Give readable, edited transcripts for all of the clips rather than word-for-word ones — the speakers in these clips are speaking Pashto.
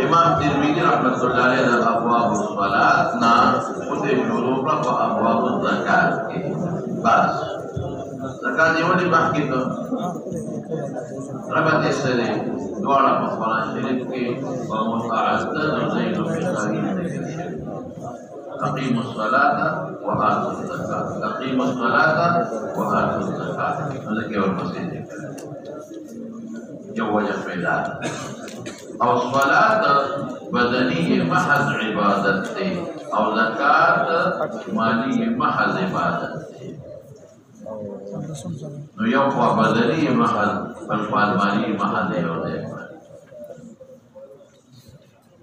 امام ترمذی رحمۃ اللہ علیہ نے ابواب الصلاۃ نا خود شروع پر ابواب الزکات کے بس زکات یہ والی بات کی تو ربط اس سے دوڑا قرآن شریف کے ومتعدد زید فی قریب اقیموا الصلاۃ وآتوا الزکات اقیموا الصلاۃ وآتوا الزکات ذکر اور مسجد جو وجہ پیدا او صلاة بدنی محض عبادت تے او زکاة مالی محض عبادت تے نو یو خوا بدنی محض فالفال مالی محض عبادت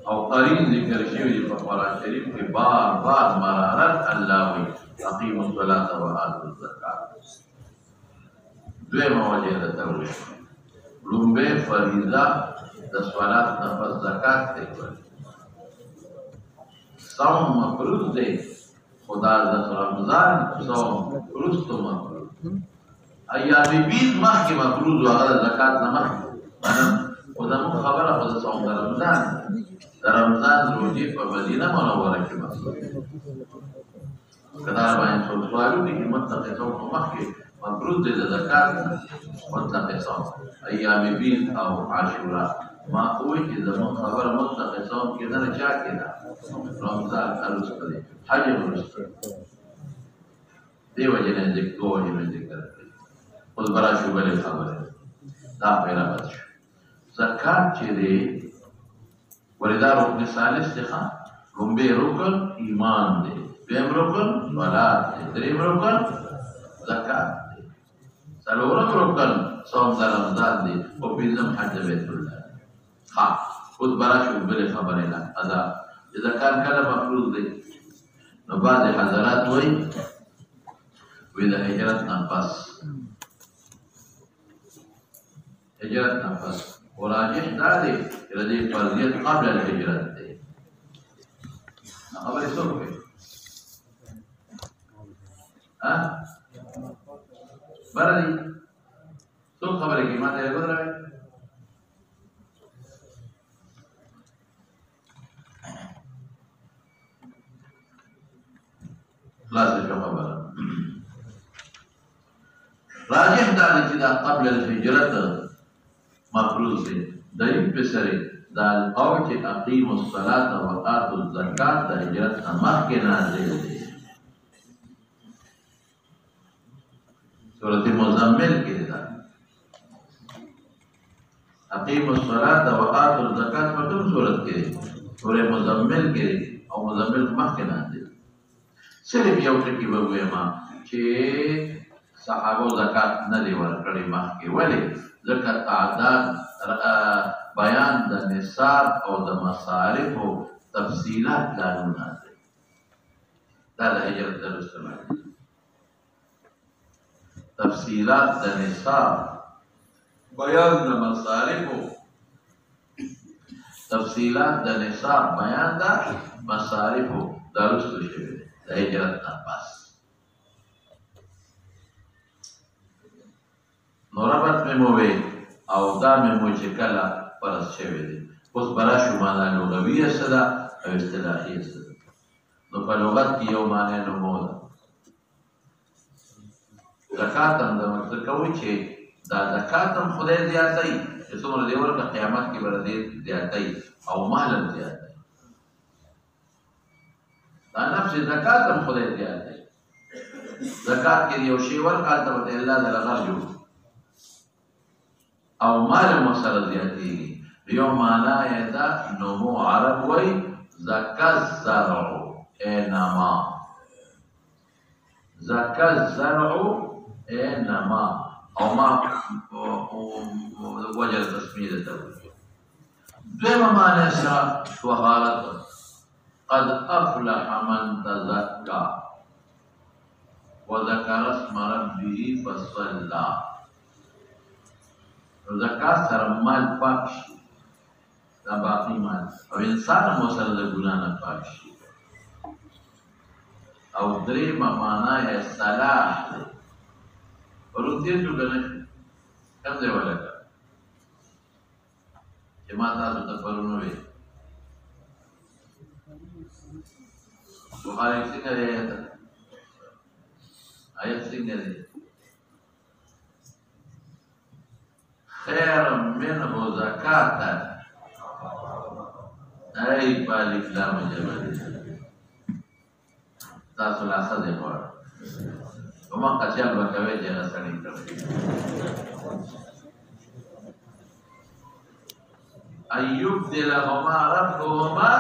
او قرین ذکر شوی دی قرآن شریف کی بار بار مرارت اللہ وی اقیم الصلاة و آتوا الزکاة دوے موجہ تروش لنبے فریضہ دسوالات نفس زکاة تے کر صوم مفروض دے خدا دس رمضان صوم مفروض تو مفروض ایامی بیت ماہ کی مفروض وغیر زکاة نمک مانا خدا من خبر خدا صوم در رمضان روجی پر مدینہ منورہ کی مفروض کدار بائن سوالو کی مطلق صوم مخ کی مفروض دے زکاة مطلق صوم ایامی بیت او عاشورہ ما کوئی کہ زمان خبر مطلق صوم کے در چاہ کے دا رمضان عروض کرے حج عروض کرے دے وجہ نے ذکر دو وجہ نے ذکر کرے خود برا شبہ خبر ہے دا پیرا بچ زکاة چے دے وردہ رکن سالس دخان رنبے رکن ایمان دے بیم رکن صلاة دے دریم رکن زکاة دے سلورم رکن صوم در رمضان دے و پیزم حج بیت اللہ ہاں خود برا شبہ خبر ہے ادا زکاة کلا مفروض دے نو بعد حضرات ہوئی ویدہ ہجرت نفس وراجح دا دے رضی فرضیت قبل الحجرت دے خبر اس وقت برا دی سو خبر ہے کہ ماں تیرے بدر ہے خلاص جو خبر راجح داری چی دا قبل الحجرت مفروض ہے دلیل پہ سرے دا او چی اقیم الصلاة و آتوا الزکاة دا حجرت نمخ کے نازل دے سورة مزمل کے دا اقیم الصلاة و آتوا الزکاة فتم سورت کے سورة مزمل کے او مزمل مخ کے نازل صرف یو ټکی وګوي ما چې صحابه زکات نه دی ورکړي مخکې ولې ځکه تعداد بیان د نصاب او د مصارف او تفصیلات قانون دی دا د هجرت درسته تفصیلات د نصاب بیان د مصارف او تفصیلات د نصاب بیان د مصارف او درسته شوی ہجرت نفس نوربت میں موے او دا میں موچے کلا پرس شوی دی اس برا شمانا لغوی صدا او اصطلاحی صدا نو پا لغت کی یو مانے نمو دا زکاتم دا مقصد کوئی چھے دا زکاتم خدای زیادتائی جسو من دیور کا قیامت کی بردی زیادتائی او مالم زیادتائی دا نفس زکاة هم خدای زیاد دی زکاة کې یو شی ورکړه ته ورته الله دې غر جوړ او مال مسله زیاتېږي یو معنا یې دا نمو عرب وایي زکاة الزرع نما زکاة الزرع نما او ما وجه تسمیه ده دویمه معنا سره شهادت قد افلح من تزکا وذکر اسم ربه فصلى زکات سره مال پاک شي دا باقی مال او انسان مو سره د ګناه نه پاک شي او درې معنا یې صلاح ورته جو کنه کم ځای ولګه چې ما تاسو ته پرون وویل بخاري څنګه دی آیت څنګه دی خیر منه زکاتا ای پالیک لام جبل تاسو لا سده غواړه وما قچال وکوي چې غسړی کړی ایوب دلهما ربهما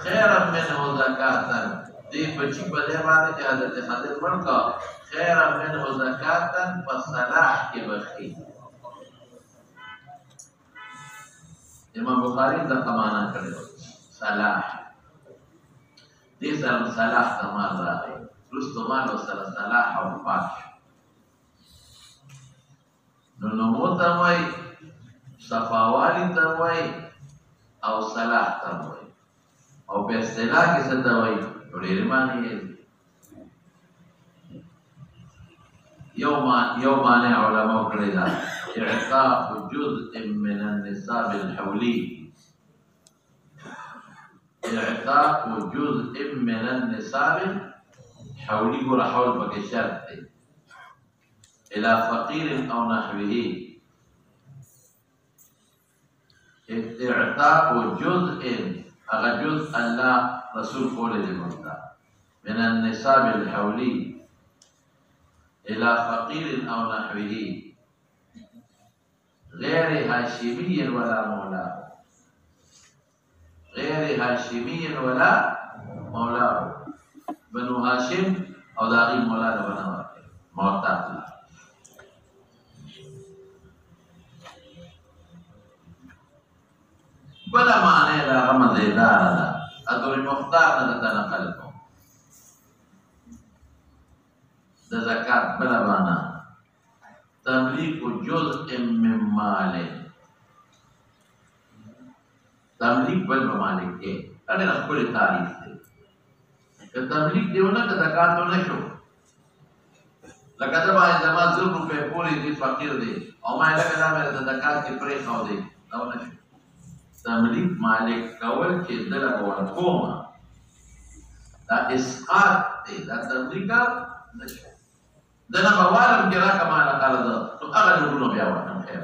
خیرا منه زکاتا دې بچی په دې باندې چې حضرت خضر ورکا خیرا منه زکاتا په صلاح کې بخي امام بخاری دا معنا کړی صلاح دې سره صلاح کمال راغی رستو مال سره صلاح او پاک نو نو ته وای صفاوالی ته وای او صلاح ته وای او په اصطلاح کې څه ته وای ډېر معنی یو معنی علماء کړی دا اعطاء جزء من النصاب الحولي اعطاء جزء من النصاب الحولي ګوره حول پکې شرط دی الى فقير او نحوه اعطاء جزء هغه جزء الله رسول قول دې مونږه من النصاب الحولي الى فقير او نحوه غير هاشمي ولا مولاه غير هاشمي ولا مولاه بنو هاشم او داغي مولانا بنا موتا بلا معنی دا مزیدار دا ادور مختار نه دا نقل کو دا زکات بلا معنی تملیک جزء من مال تملیک بل مالک کے اگر خپل تعریف دی که تملیک دیونه که زکات نه شو لکه دا باندې زما 100 روپے پوری دی فقیر دی او ما لکه دا مې د زکات کې پرې خو دی دا نه شو تملیک مالک کول چې دله ورکوما دا اسقاط دی دا تملیک نه شو دنه بوالم کې راکه مال قال دا نو هغه ډول بیا ورته خیر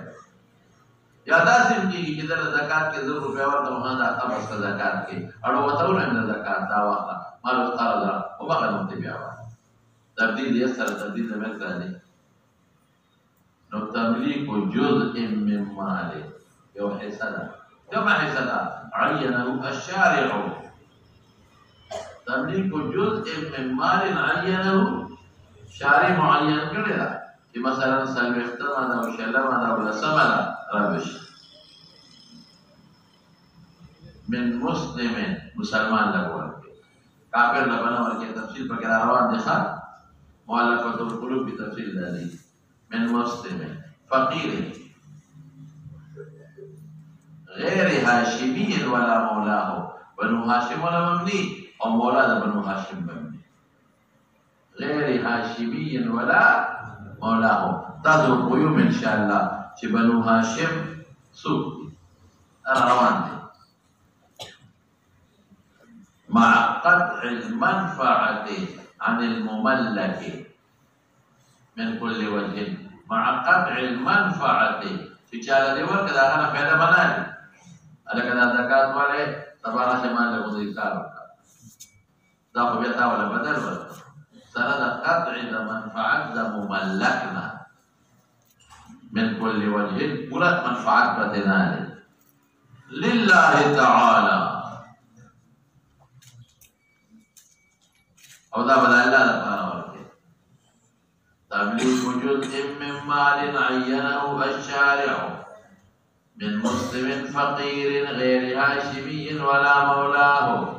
یا داسې کېږي چې د زکات کې 100 روپیا ورته مها دا تاسو زکات کې اړو وته نه زکات دا واخله مال قال دا او هغه نو بیا ورته تبدیل یې سره تبدیل نه کړی نو تملیک جزء من مال یو حصہ ده كما حصہ عینه الشارع تملیک جزء من مال عینه شارع معین کړی دا چې مثلا سلوختمه دا او شلمه دا او لسمه دا رابش من مسلم مسلمان لګول کافر نه بنور کې تفصیل پکې روان دي ښه مؤلفه القلوب په تفصیل دی من مسلم فقير غير هاشمي ولا مولاه بنو هاشم ولا ممني او مولا ده بنو هاشم ممني غير هاشمي ولا مولاه تاسو قيوم ان شاء الله چې بنو هاشم سوق روان دي مع قطع المنفعه عن المملك من كل وجه مع قطع المنفعه چې چاله دی ورکه دا غنه پیدا بنایي الکه دا زکات والے تبارا شمال له وظیفه کار دا خو بیا تا ولا بدل ورکړه سره د قطع د منفعت د مملکنا من كل وجه پورا منفعت بدنا لله تعالی او دا بدل الله تعالی ورکه تملیک جزء من مال عینه الشارع من مسلم فقير غير هاشمي ولا مولاه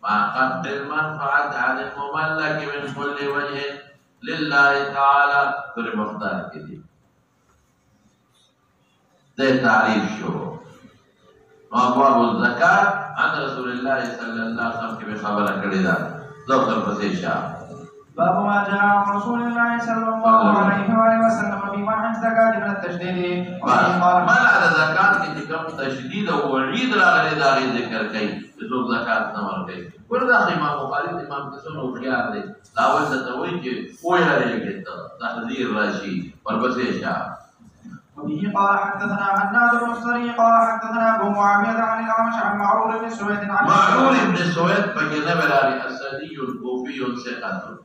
مع قطع المنفعة عن المملك من كل وجه لله تعالى تر مختار كذي ده تعريف شو ابواب الزكاة عن رسول الله صلى الله عليه وسلم كيف خبر كذا ذكر بسيشا باب ما جاء عن رسول الله صلى الله عليه وآله وسلم في منع الزكاة من التشديد. منع الزكاة کی کم تشدید او وعید راغلی دا غي ذکر کوي چې زکات نه ورکوي. وردا امام بخاری امام کسونو خيار دي لاول ته وایي چې وای لري کې تحذير راشي ورپسې شاه. وبه قال حدثنا حناد بن الصري قال حدثنا ابو معاويه عن الاعمش عن معرور بن سويد عن معرور بن سويد فجنب الاسدي الكوفي ثقة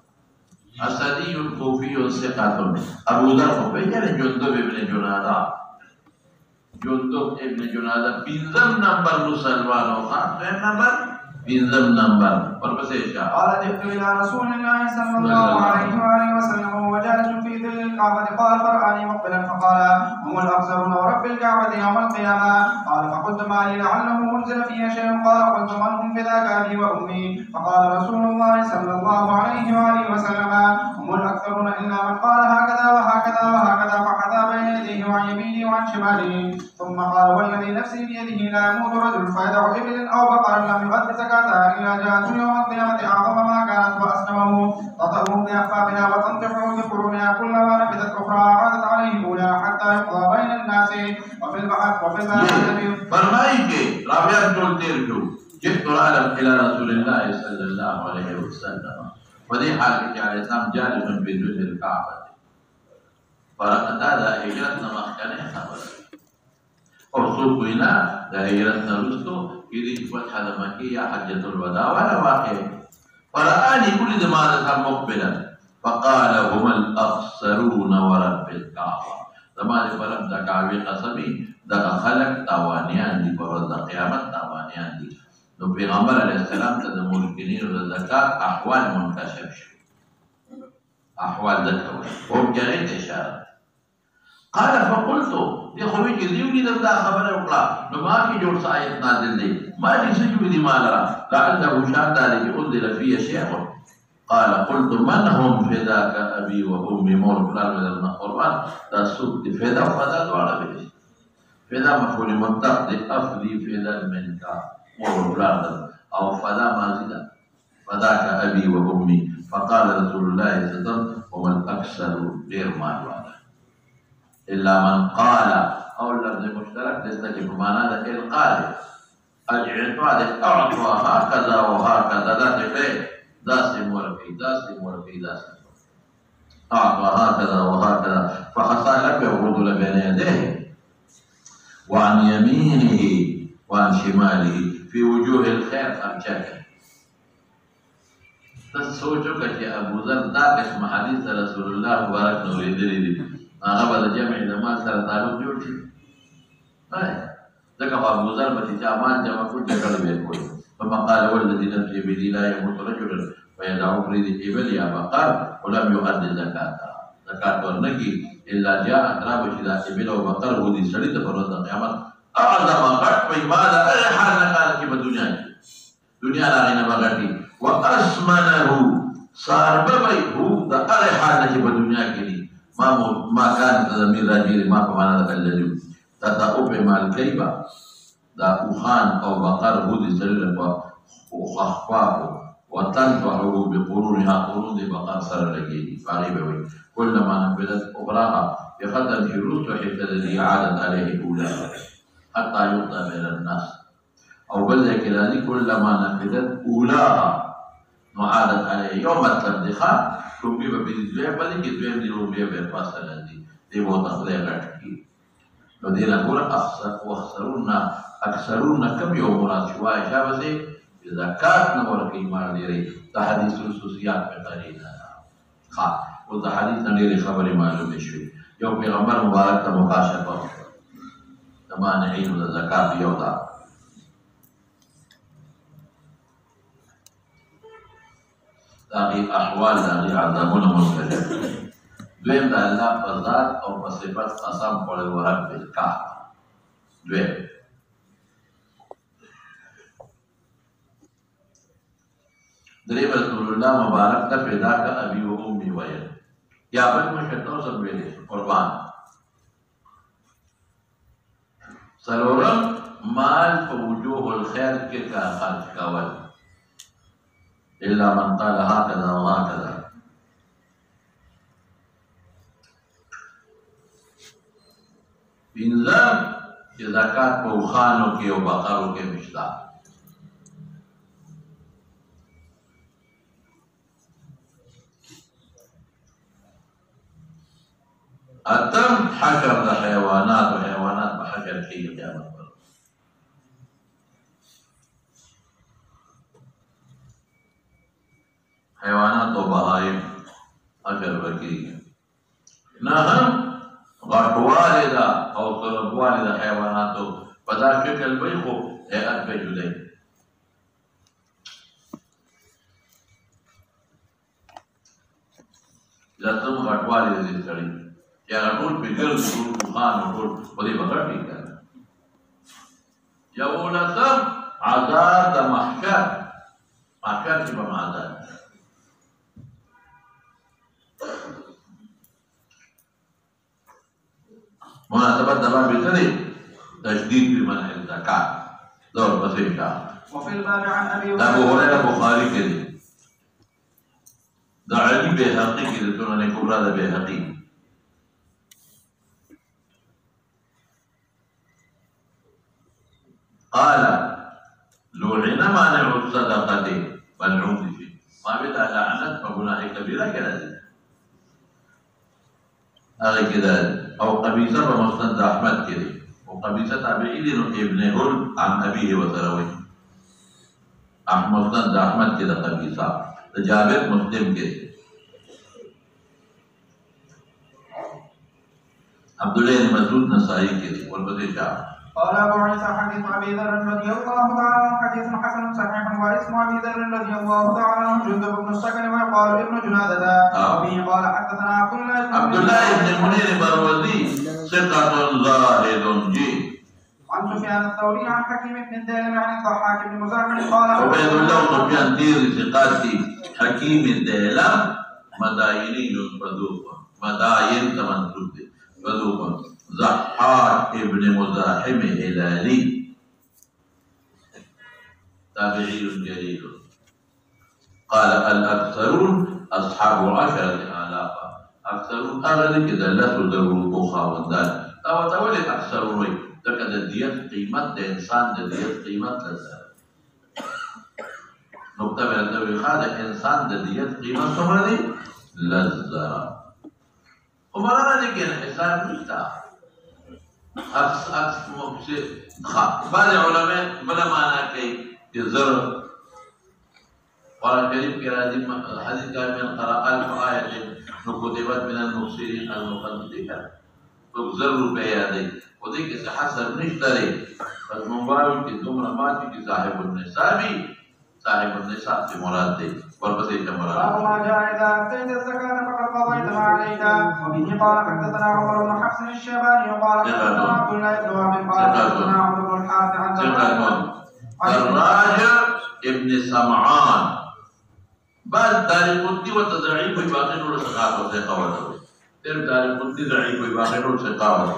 اسدي الكوفي ثقة ابو ذر بن جندب بن جنادة جندب ابن جنادة بنزم نمبر مسلمان وخان نمبر بنزم نمبر ورپسې شاه. قال جئت الى رسول الله صلى الله عليه واله وسلم وجالس في ظل الكعبة قال فرآني مقبلا فقال هم الأخسرون ورب الكعبة يوم القيامة. قال فقلت ما لي لعله أنزل في شيء قال قلت من هم بذاك أبي وأمي. فقال رسول الله صلى الله عليه وآله وسلم هم الأكثرون إلا من قال هكذا وهكذا وهكذا فحذا بين يديه وعن يمينه وعن شماله. ثم قال والذي نفسي بيده لا يموت رجل فيدع إبل أو بقرا لم يؤد زكاتها إلا جاءت يوم القيامة أعظم ما كانت وأسلمه تطأه بأخفافها وتنطحه بقرونها كلما نفذت أخرى عادت عليه أولى حتى يقضى بين الناس وفي البحر فرمائي کہ رابعہ ٹولتے رکھو جب قرآن إلى رسول الله صلى الله عليه وسلم ودي حال کہ علیہ السلام جالس بجوز الكعبة فرقتا دا هجرت نمخکنے خبر اور سوکوینا دا هجرت نرستو کدی فتح دا مکی یا حجت الوداع والا واقع فرآني كل دماغ مقبلا فقال هم الأخسرون ورب الكعبة. زمان فرم دا کعبی قسمی دا خلق تاوانیان دی پر دا قیامت تاوانیان دی. نو پیغمبر علیہ السلام تا دا ملکنین و دا زکاة احوال منکشف شو احوال ذکر وهم جغیت اشارت. قال فقلتو دی خوی که دیونی دا خبر اقلا نو ما کی جوڑ سا آیت نازل دی ما دی سجوی دی مالرا لعله شان داری که انزل فی شیخ. قال قلت من هم فداك أبي وأمي مور فلان من المقربان دا سوق دي فدا وفدا دوارا بيش فدا مفعول مطلق دي أفدي فدا منك مور فلان أو فدا مازدا فداك أبي وأمي. فقال رسول الله صلى الله عليه وسلم هم الأكثر غير مال وانا إلا من قال أو لفظ مشترك تستجب معنا ده القال الإعطاء أعطوا هكذا وهكذا ذات فيه داسي موركي داسي موركي داسي أعطى هكذا وهكذا فحصى لك الرجل بين يديه وعن يمينه وعن شماله في وجوه الخير أمشاك. تسوچك يا أبو ذر دا قسم حديث رسول الله مبارك نوري دليل أغبى جمع لما سر تعلق جوشي ذكر أبو ذر بتي جامان جمع كل جكر بيكوي. ثم قال والذي نفسي بيدي لا يموت رجل فيدع فريد الإبل يا بقر ولم يؤد زكاتها. زكاة ورنكي إلا جاء أقرب شدا إبل وبقر ودي سريت فرد القيامة أعظم قد فيماذا أرحال نقالك بالدنيا دنيا لا غنى بغتي وأسمنه صار ببيه دا أرحال نقالك بالدنيا كلي ما كان تزمير راجير ما فمانا ذاك الذي تتأوب مال كيبا دا أخان أو بقر ودي سريت وخفافه وتنفعه بقرونها قرون دي بقر سر لكي فغيبه وي كلما نفذت أخراها بخطر في روس وحيث الذي عادت عليه أولاها حتى يقضى بين الناس أو بل كذلك كلما نفذت أولاها وعادت عليه يوم التبديخات ربيبه بذيبه بل كذبه دي ربيبه بفاسة الذي دي موتخذي غرتكي ودي نقول أكثرون كم يوم مراد شوائي شابسي زکات نہ ورکی مار دی رہی دا حدیث خصوصیات پہ قرین ہے وہ دا حدیث نہ خبر معلوم شوی یو پیغمبر مبارک تا مکاشفہ زمان عین دا زکات یو دا داغی احوال داغی عذابون منفجر دویم دا اللہ پر ذات اور پر صفت قسم پڑے ورک بالکعبہ دویم دريب رسول الله مبارك تا فداك أبي وأمي ويل يا بل مشتو سبيلي قربان سرورم مال فوجوه الخير كا خلف كول إلا من قال هكذا وهكذا پنځم چې زکات په اوښانو کې او بقرو کې مشته. اتم حشر د حیوانات او حیوانات په حشر کې قیامت پر حیوانات او بهایم حشر وکړي. نهم غټوالی ده او سربوالی د حیواناتو په دا شکل وي خو هیئت به جدی. لسم غټوالی د دې سړي چې هغه ټول پې ګرځي ټول اوښان او ټول په دې به غټ وي که نه. یولسم عذاب د محشر، محشر کې به عذاب مناسبت د باب څه تشدید په منع الزکات. دور پسې شاه وفي الباب عن ابي دا ابو هريره بخاري کې دی، دا علي بيهقي کې د سنن کبرا د بيهقي. قال لعن مانع الصدقه ملعون فيه. ما بدا لعنت په ګناه کبیره کې راځي هغه کې ده. او قبيصة بمسند أحمد كده، وقبيصة تابعي دي ابن هل عن أبيه وسروي. مسند أحمد كده قبيصة، جابر مسلم كده. عبد الله بن مسعود نسائي كده والبديع شعب. قال أبو عيسى حديث أبي ذر رضي الله تعالى عنه حديث حسن صحيح، واسم أبي ذر رضي الله تعالى عنه جندب بن السكن ويقال ابن جنادة. وبه قال حدثنا عبد الله بن منير المروزي ثقة زاهد جي. عن سفيان الثوري عن حكيم بن الديلم عن الضحاك بن مزاحم قال عبيد الله سفيان ديري ثقاتي حكيم الديلم مدايني صدوق، مداين تمنصوب دي صدوق. ضحاك ابن مزاحم هلالي تابعي جليل. قال الأكثرون أصحاب 10,000. أكثرون أغلى كده لا تدروا خاوندان أو تولي أكثرون وي ذكا ده ديات قيمت ده إنسان ده ديات قيمت لزار نقطة من الدوي خاده إنسان ده ديات قيمت سمرا دي لزار ومرانا لكن حساب نشتا أكس مبسي بعض علماء بلا معنى كي يزر قرآن الكريم کے راضی حدیث کا من قرأ ألف آیت نکتبت من المفسرین المقدسین تو ضرور پہ یادی وہ دیکھ سے حسر نشترے بس مبارک کی دمرہ ماتی کی صاحب النساء بھی صاحب النساء سے مراد دے اور بس ایک مراد ما جاء إذا أتيت الزكاة فقد قضيت ما عليك. وبه قال حدثنا عمر بن حفص الشيباني وقال حدثنا عبد الله بن وهب قال حدثنا عمرو بن الحارث عن الراجع ابن سمعان بعد دارالعلوم وتضعيف باقي نور ثقات وثقات تر دارالعلوم ضعيف باقي نور ثقات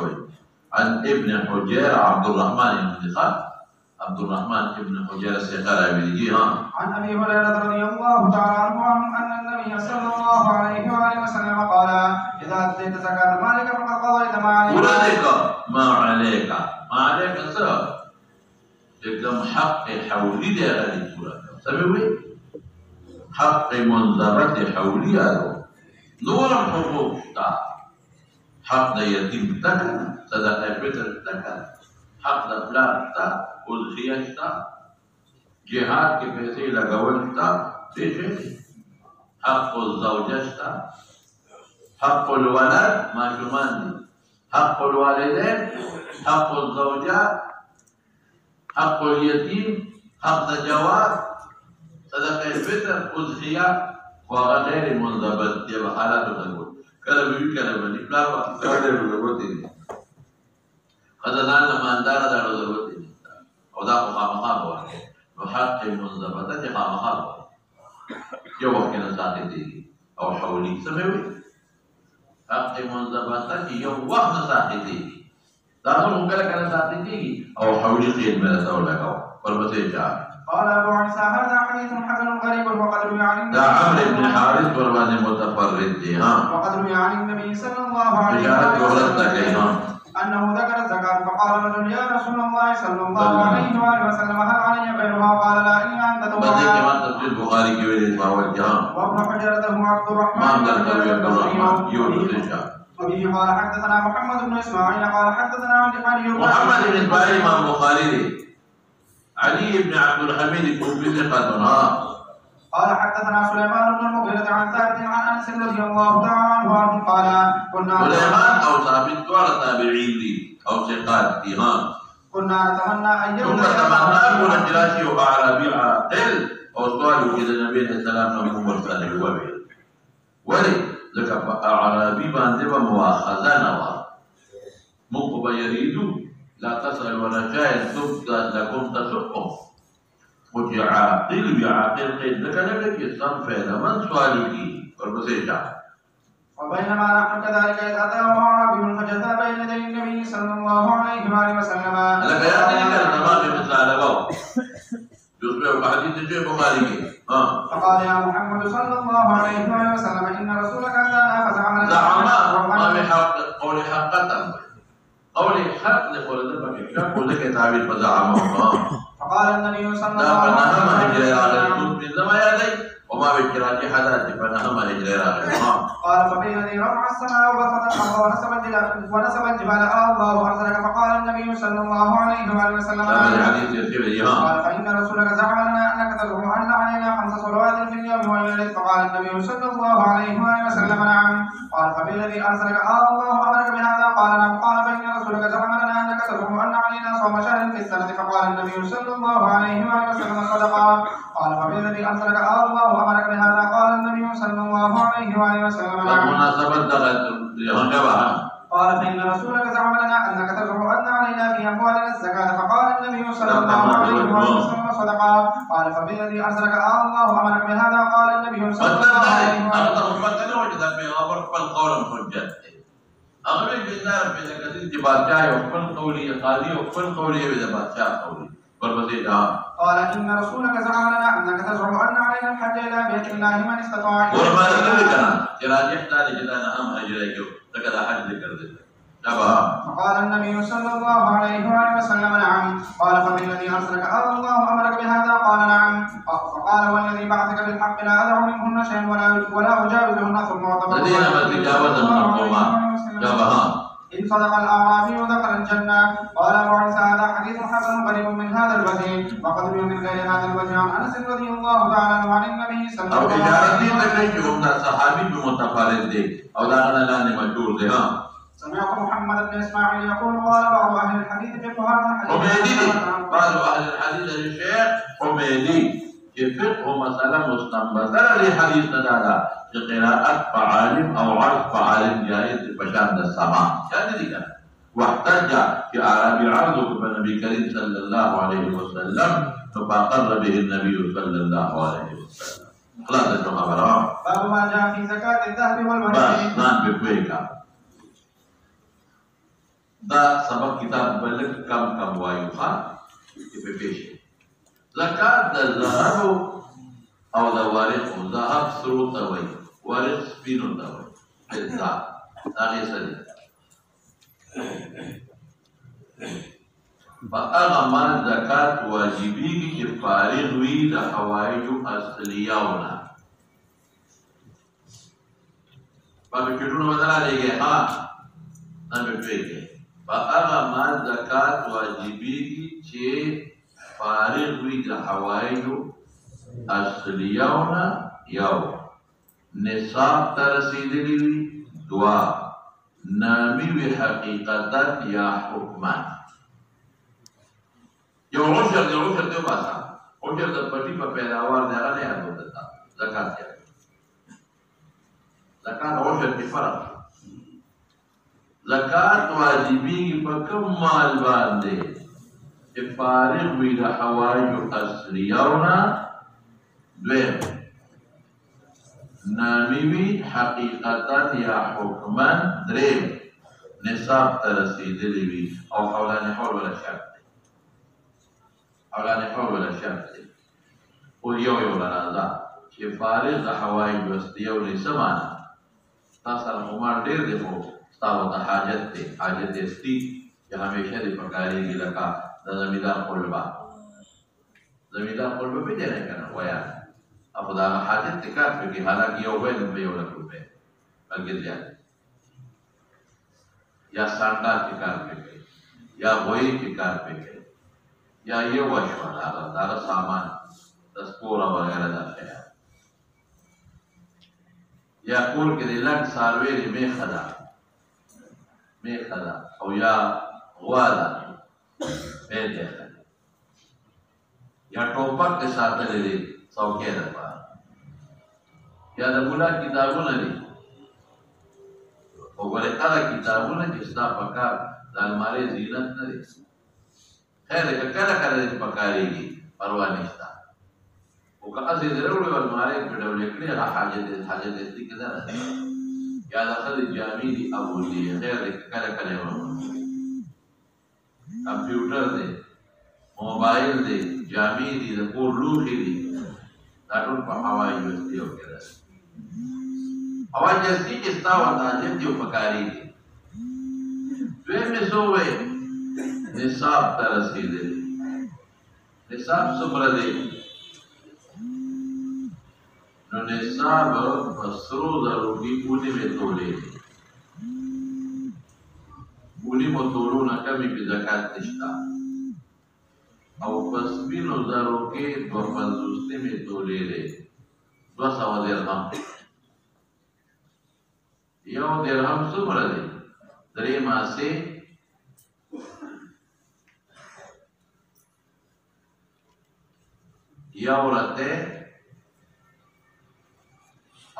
عن ابن حجير عبد الرحمن بن خالد عبد الرحمن ابن حجير الثقة عن ابي هريره رضي الله تعالى عنه ان النبي صلى الله عليه واله وسلم قال اذا اتيت زكاة مالك فقد قضيت ما عليك. ما عليك ما عليك سر एकदम حق حولي دي غادي تقول سبب حق منضبط حولي هذا نور الحقوق تا حق د يتيم تکا صدقه فطر تکا حق د پلار تا اضحیه تا جهاد کے پیسے لگول تا پیسے حق الزوجه تا حق الولد معلومان دي حق الوالدين حق الزوجه حق اليتيم حق الجوار صدقه الفطر اضحيه وغير منضبط دي حالات تقول کله وی کله باندې پلار ورته ضرورت دي خدای ماندار دا ضرورت دي او دا خامخا وایي نو حق منضبط دي خامخا یو وخت نه ساتي دي او حولي سموي حق منضبط دي یو وخت نه ساتي دي دا نو کله کله ساتي دي او حولي خیر مله دا لگاو ورپسې چا قال ابو عيسى هذا حديث حسن غريب وقد روي عن دا عمرو بن حارث ورمانه متفرد دي ها وقد روي عن النبي صلى الله عليه وسلم انه ذكر فقال رجل يا رسول الله صلى الله عليه وآله وسلم هل علي غيرها؟ قال لا إلا أن تتوضأ. تفسير البخاري کی وجہ وابن حجرته عبد الرحمن وبه قال حدثنا محمد بن إسماعيل قال حدثنا علي محمد بن إسماعيل امام البخاري علي بن عبد الحميد الكوفي ثقة. قال حدثنا سليمان بن المغيرة عن ثابت عن أنس رضي الله تعالى عنه قال كنا سليمان أو ثابت ولا تابعين لي أو ثقات دي كنا نتمنى أن ثم تمنى كل جراشي وأعرابي عاقل أو سؤال كذا النبي عليه السلام نقوم بالفعل وبه ولي لك أعرابي باندبا مؤاخذة نوا مقبا يريدوا لا تسأل ولا شاهد تبدا لكم تسؤهم وجه عاقل بعاقل قيد لك لك يصنف من سؤالك والمسيجة. وبينما نحن كذلك إذ أتاه أعرابي فجثى بين يدي النبي صلى الله عليه وآله وسلم. لك يا أخي التمام مثال له يصبح حديث شيء بخاري. فقال يا محمد صلى الله عليه وآله وسلم إن رسولك أتانا فزعمنا زعما ما بحق قول حقة قول حق لقول ذلك يقول لك تعبير فزعمه. فقال النبي صلى الله عليه وسلم وما بكرات حدث فنهم هجرة. قال فبالذي رفع السماء وبسط الأرض ونسب الجبال الله أرسلك. فقال النبي صلى الله عليه وآله وسلم قال فإن رسولك زعم لنا أنك تزعم أن علينا 5 صلوات في اليوم والليلة. فقال النبي صلى الله عليه وآله وسلم نعم. قال فبالذي أرسلك الله أمرك بهذا. قال نعم. قال فإن رسولك زعم لنا أنك تزعم أن علينا صوم شهر في السنة. فقال النبي صلى الله عليه وآله وسلم صدقا. قال فبالذي أرسلك الله أمرك بهذا. قال النبي صلى الله عليه وآله وسلم قال فإن رسولك زعم لنا أنك تزعم أن علينا في أموالنا الزكاة. فقال النبي صلى الله عليه وسلم صدقا. قال فبالذي أرسلك الله أمرك بهذا. قال النبي صلى الله عليه وسلم أغلب الناس في ذكر بادشاہ وقل قولي قاضي وقل قولي بادشاہ قولي قال إن رسولك زعم لنا أنك تزعم أن علينا الحج إلى بيت الله من استطاع. ورما ذكرنا جراجح ذلك جدنا هم هجرك لقد حج ذكر. فقال النبي صلى الله عليه وآله وسلم نعم. قال فبالذي أرسلك الله أمرك بهذا. قال نعم. فقال والذي بعثك بالحق لا أدع منهن شيئا ولا أجاوزهن. ثم وطبق إن صدق الأعرابي وذكر الجنة. قال أبو عيسى هذا حديث حسن غريب من هذا الوجه وقد روي من غير هذا الوجه عن أنس رضي الله تعالى عنه عن النبي صلى الله عليه وسلم. سمعت محمد بن إسماعيل يقول قال بعض أهل الحديث في هذا الحديث. بعض أهل الحديث الشيخ حميدي في فقه مسألة مستنبطة لحديث ندادا قراءة فعالم أو عرض فعالم جائز بشان السماع يعني ذلك. واحتج في أعرابي عرضه بالنبي الكريم صلى الله عليه وسلم فأقر به النبي صلى الله عليه وسلم. خلاص يا جماعة. باب ما جاء في زكاة الذهب والورق. نعم بكويكا. دا سبق كتاب بلغ كم وايو في پیش زکات د ذهب او د ورق. ذهب سرو ته وایي، ورق سپینو ته وایي. دا هغې سره په هغه مال زکات واجبېږي چې فارغ وي د حوایجو اصلیهو نه. پاکټونه به درالېږي نه به پوهېږي. فأغا ما زکات واجبیگی چه فارغ وی دا حوائجو اصلیونا یو نصاب ترسیدلی وی دوا نامی وی حقیقتت یا حکمان. یو عشر دیو باسا عشر دا پٹی پا پیداوار دیگا نہیں حد ہوتا زکات کیا زکات عشر کی فرق. زکات واجبی په کوم مال باندې چې فارغ وي د حوایجو اصلیهو نه. دویم نامي وي حقیقتا یا حکما. دریم نصاب ته رسېدلی وي او حولان حول ولا شرط دی. حولان حول ولا شرط دی. خو یو لنازه چې فارغ د حوایجو اصلیهو نه څه معنی؟ تا سره خو مال ډېر دی خو ستاسو ته حاجت دی، حاجت استی چې همیشه دې پکارېږي لکه د زمیندار قلبه پېژنئ که نه وایه او خو د هغه حاجت دې کار پرې کړي حالانکه یو بیل هم په 1 لک روپۍ بلکې زیات یا سانډا کې کار پرې کوي یا غویې کې کار پرې کوي یا یوه شوه د هغه سامان د سپوره وغیره دا شیان یا کور کې د لږ څاروی د میخه ده او یا غوا ده پیل دی یا ټوپک دې ساتلی دی څوکۍ دپاره یا د ګناه کتابونه دي وګورئ هغه کتابونه چې ستا په کار د المارۍ زینت نه دی خیر دی که کله کله دې پکارېږي پروا نشته خو که هسې دې راوړې او المارۍ پرې ډولې کړې هغه حاجت اصلي کې ده نه یا د ښځې جامې دي اغوندي خیر دی که کله کله یې ورغوندي کمپیوټر دی موبایل دی جامې دي د کور لوښي دي دا ټول په هوایي جستیو کې ده هوایي جستي کې ستا ورته حاجت دي او پکارېږي دویمې څه ووایې نصاب ته رسېدلي نصاب څومره دی نو نصاب په سرو زرو کې 19 تولې دی 19 تولو نه کمې کې زکات نشته او په سپینو زرو کې 250 تولې دی 200 درهم یو درهم څومره دی 3 ماسې یو رته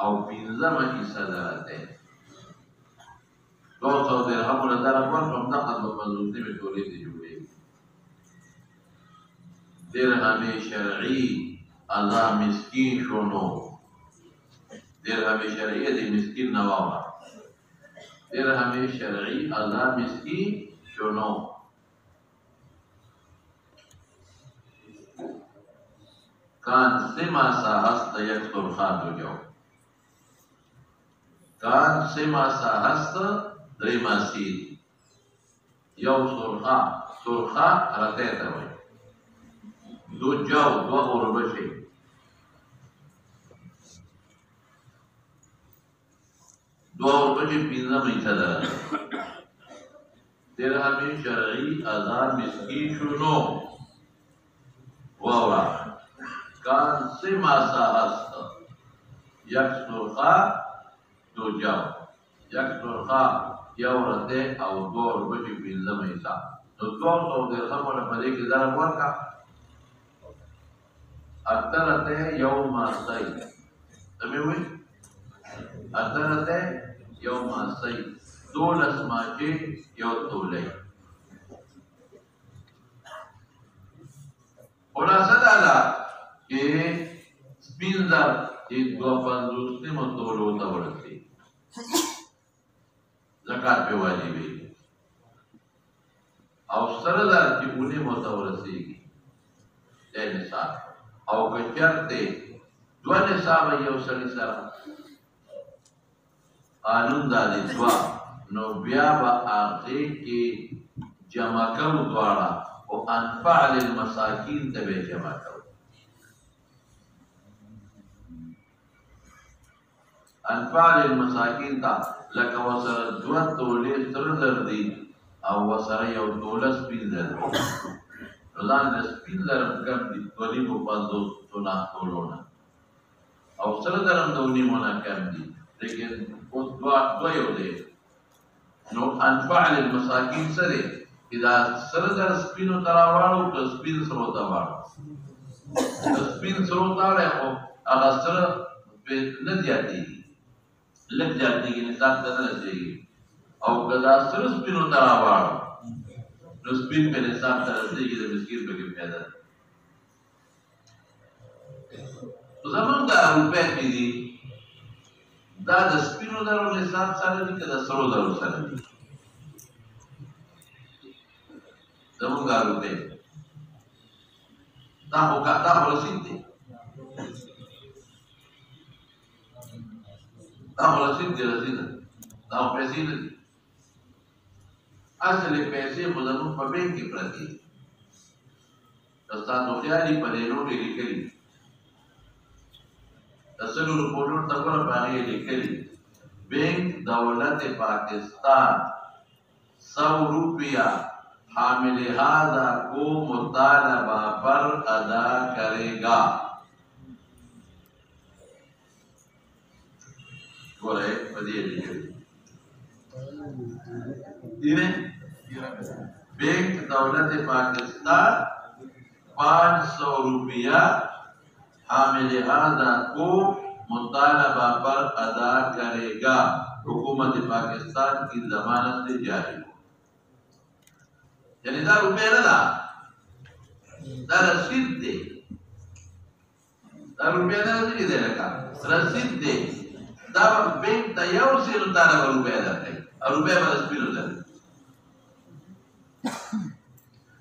او 15 حصہ درته 200 درهمونه درکول کوم دغه 250 تولې دی جوړېږي درهم شرعي اذا مسکین شونو درهم شرعي دی مسکین نواما درهم شرعي اذا مسکین شونو کان سما سا هست یک سرخان دو جو کان سما سا هست دری ماسی یو سرخا رته تا وی دو جو دو غربشی دو غربشی 15 میتا دارد درهم شرعی ازار مسکی شنو واورا کان سما سا هست یک سرخا دو جو یک سرخا یو رته او 2 روپۍ 15 میتا نو 200 درهمونه په دې کې ضرب ورکړه اترته یو ماسای تمه وي اترته یو ماسای 12 ماچې یو تولې خلاصه دا ده چې سپینزر چې 250 تولو ته ورسي زکات په واجبې او سره دا چې ونه مو ته ورسیږي د نصاب او که چرته دوه نصاب یو سړي سره قانون دا دی نو بیا به هغې کې جمع کوو دواړه او انفع للمساکین ته به جمع کوو انفع للمساکین ته لکه ورسره 2 تولې سره زر دي او ورسره یو توله سپین زر دی نو ځان د سپین زر کم دي 250 تولونه او سره زر هم 2.5 کم دي لیکن اوس دوه یو دی نو انفع للمساکین څه دی چې دا سره زر سپینو ته راواړو که سپین سرو ته واړو سپین سرو ته واړی خو هغه سره نه زیاتېږي لږ زیاتېږي نصاب ته نه رسېږي او که دا سره سپینو ته راواړو نو سپین په نصاب ته رسېږي د مسکین پکې پیدا دی زمونږ دا روپۍ چې دي دا د سپینو زرو نصاب سره دي که د سرو زرو سره دي زمونږ دا روپۍ دا خو رسید دی دا خو رسید دی دا خو پیسې نه دي اصل پیسې خو زموږ په بینک کې پرتې دي. ستاسو خیالي په دې نوټ یې لیکلي د 100 روپو نوټ ته ګوره په هغې یې لیکلي بینک دولت پاکستان 100 روپیہ حامل هذا کو مطالبہ پر ادا کرے گا. گوره په دې یې لیکلي بینک دولت پاکستان 500 روپیہ حامل هذا کو مطالبہ پر ادا کرے گا. حکومت پاکستان کی ضمانت سے جاری ہو. یعنی دا روپے نہ دا رسید دے. دا روپے نہ دے لکا رسید دے. دا بینک تا یو سے نتانا روپے ادا کئی اور روپے پر اسپیل ادا کئی.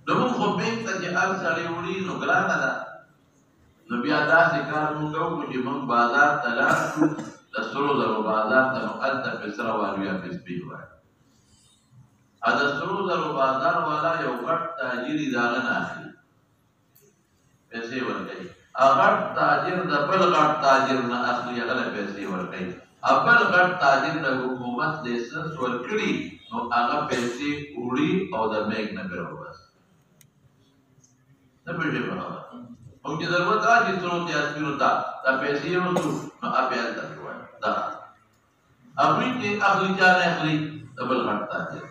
نمون خو بینک تا چه ار ساڑی اوڑی نو گرانا دا نو بیا داسې کار مونږ وکړو چې مونږ بازار ته لاړ شو د سرو زرو بازار ته نو هلته په سره وایو یا په سپین وایو. د سرو زرو بازار والا یو غټ تاجر د هغه نه اخلي پیسې ورکوي. غټ تاجر د بل غټ تاجر نه اخلي هغه له پیسې ورکوي. بل غټ تاجر د حکومت لیسنس ورکړي نو هغه پیسې وړي او د بینک نه پرې وباسي. نه پوهېږئ په خبره او چې ضرورت راشي سرو ته اسپینو ته دا پیسې یې ورکړو نو بیا هلته پرې وایي. دا هغوی چې اخلي چا نه اخلي د بل غټ تاجر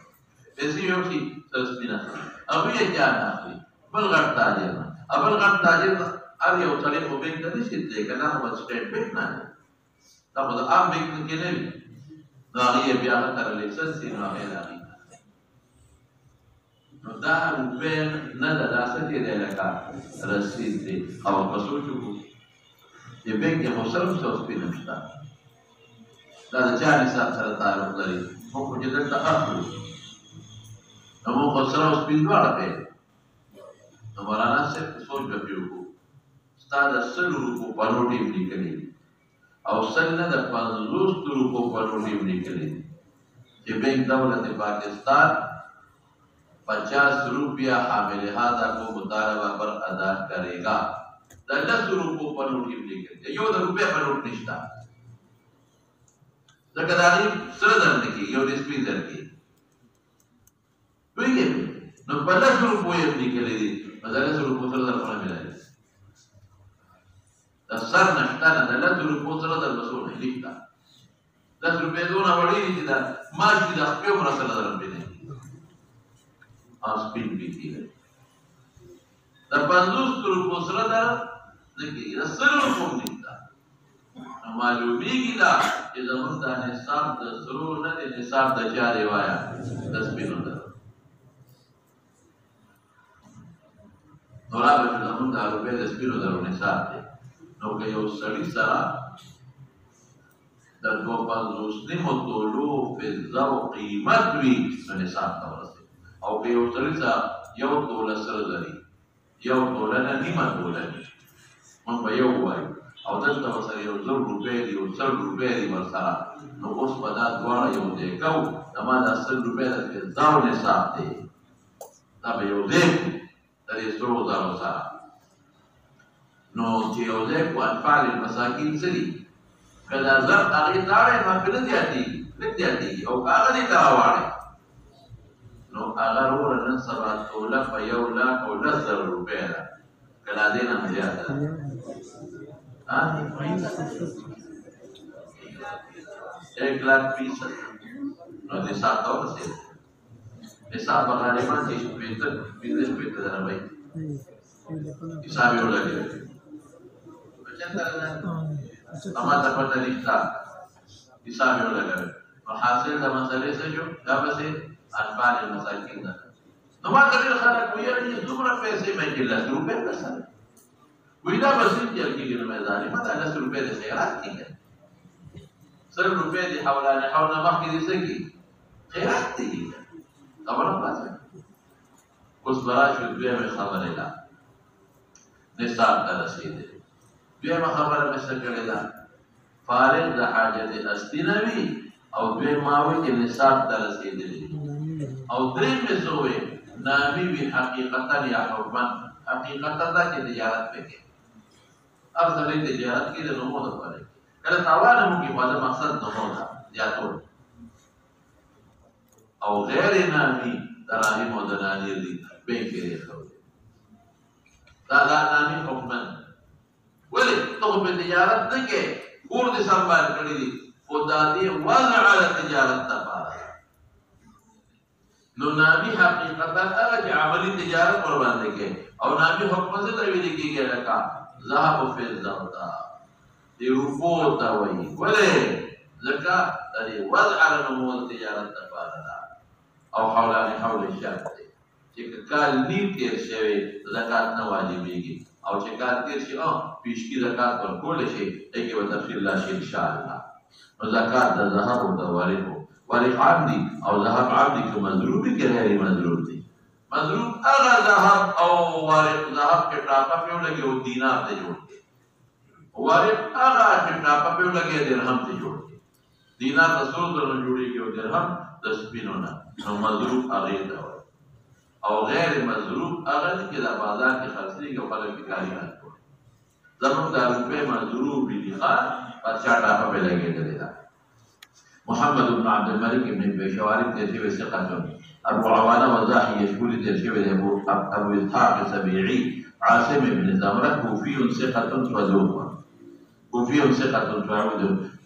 پیسې یوسي سر سپین اخلي. هغوی یې چا نه اخلي بل غټ تاجر نه. بل غټ تاجر هر یو سړی خو بینک ته نشي تللی که نه خو سټیټ بینک نه دی دا خو د عام بینک کې نه وي نو هغې یې بیا هغه سره لیسنس وي نو هغې د هغې نو دا روپۍ نه ده دا څه چې دی لکه رسید دی. او په سوچ وکړو چې بینک کې خو صرف سو سپین هم شته دا د چا نصاب سره تعلق لري. موږ خو چې دلته اخلو نو موږ خو سره او سپین دواړه پېژنو. نو مولانا صاحب سوچ به پرې وکړو ستا د 100 روپو په نوټ یې لیکلي دي او 100 نه د 50 روپو په نوټ یې لیکلي دي چې بینک دولت پاکستان 50 روپیہ حامل هذا کو مطالبہ پر ادا کرے گا. دا 10 روپو په نوټ یې لیکلي دي یو د روپۍ په نوټ نشته ځکه د هغې سره در نه کېږي یو د سپین در کېږي پوهېږې نو په 10 روپو یې لیکلي دي نو د 10 روپو سره در خو نه ملایي د سر نه شته نه د 10 روپو سره در به څونه نشته. 10 روپۍ دونه وړې دي چې د ماش دي د خپې عمره سره در پرې نه کېږي او سپین پې کېږي. د 50 روپو سره در نه کېږي د 100 روپو هم نشته. نو معلومېږي دا چې زموږ دا نصاب د سرو نه دی نصاب د چا دی وایه د سپینو ده. نو راغله چې زموږ دا روپۍ د سپینو زرو نصاب دی نو که یو سړي سره د 250 تولو فضه او قیمت وي نو نصاب ته ورسېږي. او که یو سړي سره 1 توله سره لري 1 توله نه نیمه توله وي موږ به یو وایو او دلته ورسره 1,000 روپۍ دي 100 روپۍ دي ورسره نو اوس به دا دواړه یو ځای کوو زما دا 100 روپۍ د فضه او نصاب دی دا به یو ځای کړو د دې سرو زرو سره. نو چې یو ځای کړو انفال المساکین څه دي که دا زر هغې ته اړی نو پرې نه زیاتېږي لږ زیاتېږي او که هغه دې ته راواړی نو هغه وروره نن سبا توله په 1,10,000 روپۍ ده که لا دې نه هم زیاته ده. ایک لاکھ 20,000 نو نصاب ته ورسېده. نصاب به غالبا چې 15,000 وایي حساب یې ولګېږي اما ته پته نشته حساب یې ولګوي. نو حاصل د مسلې څه شو دا پسې انفال المساکین ده. نو ما ته ډېر خلک ویل چې دومره پیسې مې کې 10 روپۍ به سره وایي دا به څنګه چل کېږي نو مې ظالمه دا 10 روپۍ د خیرات کېږي 100 روپۍ د حولانې حول نه مخکې دې څه کېږي خیرات دې کېږي خبره خلاصه. اوس به راشو دویمې خبرې ده نصاب ته رسېدلی. دویمه خبره مې څه کړې ده فارغ د حاجت اصلي نه وي او دویم ما وایي چې نصاب ته رسېدلی او دریم مې څه ووې نامي وي حقیقتا یا حکما حقیقتا دا چې تجارت پکې هر سړی تجارت کې د نومو دپاره کله تاوان هم وکړي خو د مقصد نومو ده زیاتول او غیر نامي دراهم او دنانیر دي بینک کې ښه دا نامي حکما ولې ته خو په تجارت نه کې کور دې سنبال کړي دي خو دا دې وضع د تجارت دپاره نو نامي حقیقتا هغه چې عملي تجارت ور باندې کې او نامي حکم څه ته ویل کېږي لکه ذهب و فضه ته دې روپو ته وایي ولې ځکه د دې وضع د نومو د تجارت دپاره ده او حولان حول شرط دی چې کال نیم تېر شوی زکات نه واجبېږي او چې کال تېر شي پیشکي زکات ورکولی شي هغې کې به تفصیل راشي انشاءالله نو زکات د ذهب او د ورقو ورق عام دي او ذهب عام دي که مضروب دي که غیر مضروب دي مضروب هغه ذهب او ورق ذهب کې ټاپه پې ولګي او دینار ته جوړ کړي ورق هغه چې ټاپه پې ولګي درهم ته جوړ کړي دینار د سرو زرو نه جوړېږي او درهم د سپینو نه نو مضروب هغې ته وایي او غیر مضروب هغه دي چې د بازار کې خرڅېږي او خلک پې کاري نه کوي زموږ دا روپۍ مضروب دي ښه بادشاه ټاپه پې لګېدلې ده محمد بن عبد الملك بن بشوارب ترشيب ثقة أبو عوانة وزاحي يشكول ترشيب أبو إسحاق السبيعي عاصم بن زمرة كوفي ثقة صدوق كوفي ثقة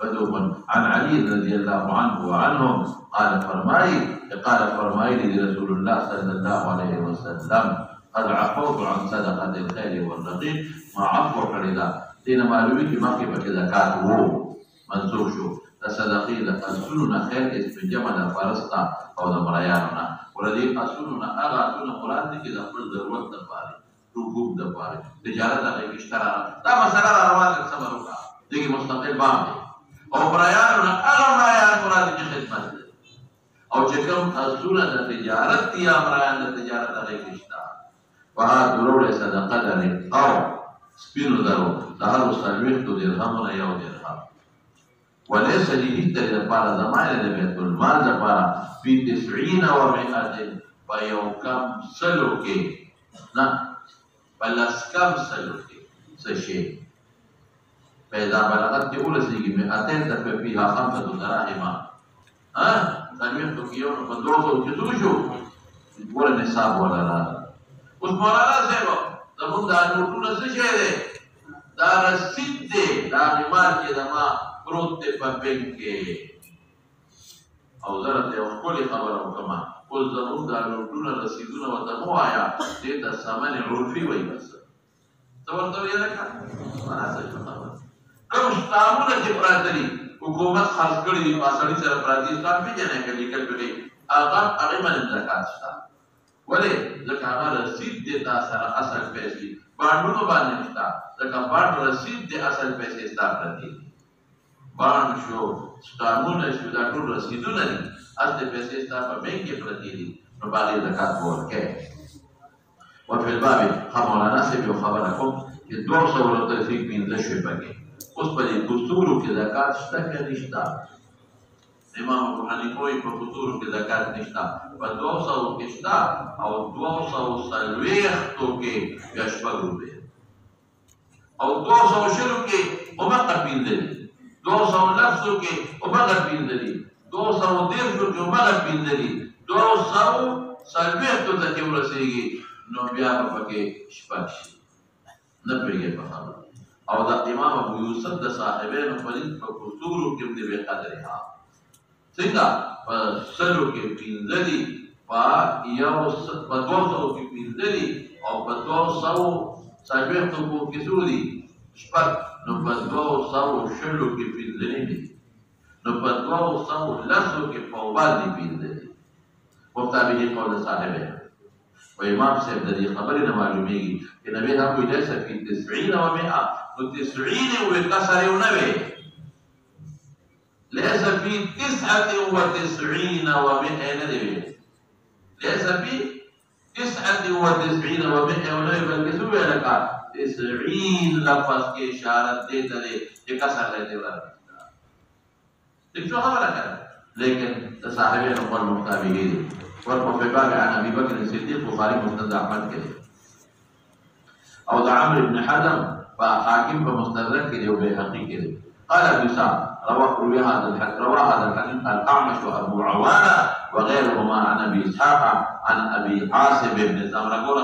صدوق عن علي رضي الله عنه وعنهم قال فرمائي لرسول الله صلى الله عليه وسلم قد عفوت عن صدقة الخير والرقيق ما عفو قريدا دين معلومي في مكة زكاة هو منسوخ شو د صدقې د اصولو نه خیر اسم جمع د فرسته او د مریانو نه او د دې اصولو نه هغه اصولونه مراد دي چې د خپل ضرورت دپاره رکوب دپاره تجارت هغې کې شته دا مسله را روانه صبر وکړه دې کې مستقل باب دی او مریانو نه هغه مریان مراد دي چې خدمت دی او چې کوم اصولونه د تجارت دي یا مریان د تجارت هغې کې شته وها دروړې صدقه لري او سپینو درو د هرو څلوېښتو درهمونه یو درهم وليس لهيت لپاره زمانه د بیت المال لپاره په 90 و 100 په یو کم سلو کې نه په لس کم سلو کې څه شي پیدا بلغت کې ورسېږي 200 ته په فيها 5 دراهم څلوېښتو کې یو په 200 کې څو شو ګوره نصاب ولاړه اوس مولانا صاحب زموږ دا نوټونه څه شی دی دا رسید دی دا مال چې زما پروت دی په بینک کې او زه راته یو ښکلې خبره وکړمه اوس زموږ دا نوټونه رسیدونه ورته مه وایه دې ته ثمن عرفي وایي بس ته ورته ویې لکه معنا څه خبره کوم شتامونه چې پراته دي حکومت خرڅ کړي دي په سړي سره پراته دي تاسو پېژنئ که لیکل پکې هغې باندې زکات شته ولې ځکه هغه رسید دی تا سره اصل پیسې بانډونو باندې شته ځکه بانډ رسید دی اصل پیسې ستا پرتې دي بانډ شو سټامونه شو دا ټول رسیدونه دي اصل پیسې ستا په بینک کې پرتې دي نو په هغې زکات به ورکوې وفي الباب مولانا صاحب یو خبره کوم چې 235 شوې پکې اوس په دې کستورو کې زکات شته که نشته امام ابو حنیفه وایي په کستورو کې زکات نشته په 200 کې شته او 240 کې بیا 6 روپۍ او 200 کې همغه پنځه دي 200 کې همغه پنځه دي 210 کې همغه پنځه دي 240 ته چې ورسېږي نو بیا به پکې شپږ شي نه پوهېږې په خبره او د امام ابو یوسف د صاحبینو په کستورو کې هم د بې قدرها څنګه په 100 کې پنځه دي په 200 کې پنځه دي او په 240 کې څو دي شپږ نو په 200 کې پنځه دي نو په 210 کې په باندې پنځه دي مطابق قول صاحبین و امام صاحب د دې خبرې نه معلومیږي چې نبی هغه ليس في 90 و 100 نو 90 و کسر یو نه وي ليس في 99 و 100 نه دی ليس في 99 و 100 نه بلکې څه ویل کا 90 لفظ کې اشاره دې ته چې کسر لري ورته څه خبره کوي لیکن د صاحبینو په مطابق دي ورپسې باب عن ابي بکر صدیق بخاری مسند احمد کې او د عمرو بن حزم حاکم په مستدرک کې دی او بيهقي کې دی. قال ابو سعد روى هذا الحديث الأعمش وأبو عوانة وغيرهما عن أبي إسحاق عن أبي عاصم بن زمرة. قول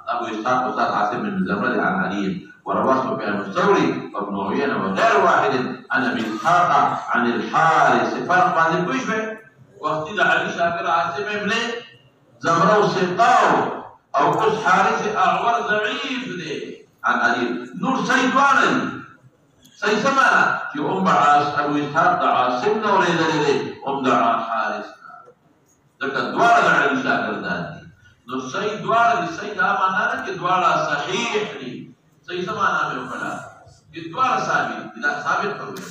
أبو إسحاق وأستاذ عاصم بن زمرة عن علي وروى سفيان الثوري وابن عيينة وغير واحد عن أبي إسحاق عن الحارث. فرق بعد الكشف وقت علي شاكر عاصم بن زمرة وسقاو أو قص حارث أعور ضعيف دي عن علي نور سيد واني صحیح سمانا چې ابو اسحاق د عاصم نه اورېدلې دی د حارث نه ځکه دواړه د علي شاګردان دي. نو صحیح دواړه دي. صحیح دا معنا نه چې دواړه صحیح دي. صحیح سمانا مې وکړه چې دواړه ثابت دي. دا ثابت کوي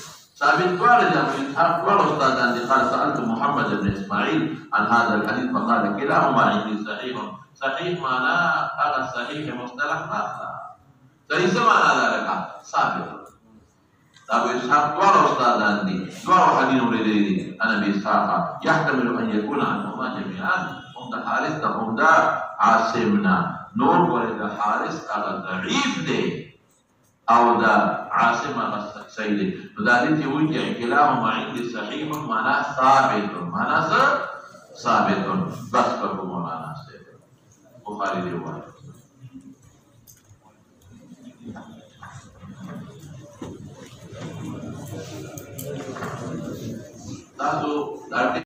ثابت دواړه دي. ابو اسحاق دواړه استادان دي. قال سألت محمد بن اسماعيل عن هذا الحديث فقال كلاهما عندي صحيح. صحيح معنا هذا صحيح مصطلح ما صحیح سمانا دا لکه ثابت. ابو اسحاق دواړه استادان دي. دواړه حدیث اورېدلي دي. عن ابي اسحاق يحتمل ان يكون عنهما جميعا. هم د حارث ته هم د عاصم نه. نور ولې د حارث هغه ضعیف دی او د عاصم هغه صحیح دی. نو دا دې چې وایي چې کلاهما عندي صحیح معنا ثابت. معنا څه ثابت. بس په مولانا صاحب بخاري دی وایي. تاسو